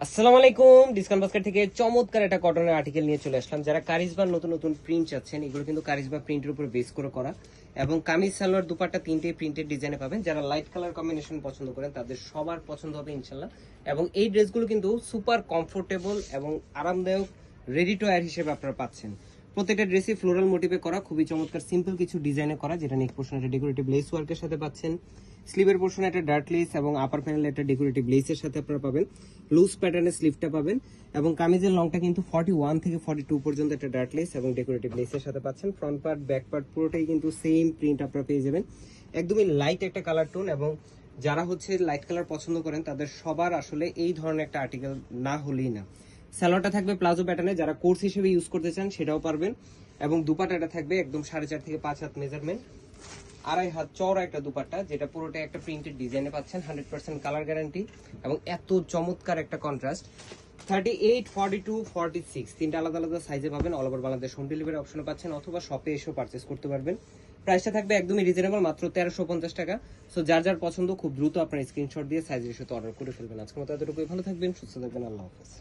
আসসালামু আলাইকুম। Discount basket থেকে চমৎকার একটা কটনের আর্টিকেল নিয়ে চলে আসলাম। যারা কারিজমার নতুন নতুন প্রিন্ট চাচ্ছেন, এগুলো কিন্তু কারিজমা প্রিন্টের উপর বেস করে করা এবং কামিজ সালোয়ার দুপাট্টা তিনটেই প্রিন্টেড ডিজাইনে পাবেন। যারা লাইট কালার কম্বিনেশন পছন্দ করেন তাদের সবার পছন্দ হবে ইনশাল্লাহ। এবং এই ড্রেসগুলো কিন্তু সুপার কমফোর্টেবল এবং আরামদায়ক, রেডি টু ওয়্যার হিসেবে আপনারা পাচ্ছেন। প্রত্যেকটা ড্রেসই ফ্লোরাল মোটিভে করা, খুবই চমৎকার সিম্পল কিছু ডিজাইনে করা, যেটা নেক পোর্শনে একটা ডেকোরেটিভ লেস ওয়ার্কের সাথে পাচ্ছেন। স্লিভের পোর্শনে একটা ডার্ট লেস এবং আপার প্যানেলে একটা ডেকোরেটিভ লেসের সাথে আপনারা পাবেন। লুজ প্যাটার্নের স্লিভটা পাবেন এবং কামিজের লংটা কিন্তু 41 থেকে 42 পর্যন্ত একটা ডার্ট লেস এবং ডেকোরেটিভ লেসের সাথে পাচ্ছেন। ফ্রন্ট পার্ট ব্যাক পার্ট পুরোটাই কিন্তু সেম প্রিন্ট আপনারা পেয়ে যাবেন। একদমই লাইট একটা কালার টোন, এবং যারা লাইট কালার পছন্দ করেন তাদের সবার আসলে এই ধরনের একটা আর্টিকেল না হলেই না। সালোয়ারটা থাকবে প্লাজো প্যাটার্নে, যারা কোর্স হিসেবে ইউজ করতে চান সেটাও পারবেন। এবং দুপাট্টাটা থাকবে একদম 4.5 থেকে 5 হাত মেজারমেন্ট, 2.5 হাত চওড়া একটা দুপাট্টা, যেটা পুরোটা একটা প্রিন্টেড ডিজাইনে পাচ্ছেন। 100% কালার গ্যারান্টি এবং এত চমৎকার একটা কন্ট্রাস্ট। 38, 42, 46 তিনটা আলাদা আলাদা সাইজে পাবেন। All over Bangladesh home delivery অপশনে পাচ্ছেন, অথবা শপে এসেও পারচেস করতে পারবেন। প্রাইসটা থাকবে একদমই রিজনেবল, মাত্র 1350 টাকা। সো যার যার পছন্দ খুব দ্রুত আপনার স্ক্রিনশট দিয়ে সাইজ রেশোতে অর্ডার করে ফেলবেন। আজকের মতো এতটুকুই, ভালো থাকবেন, সুস্থ থাকবেন, আল্লাহ হাফেজ।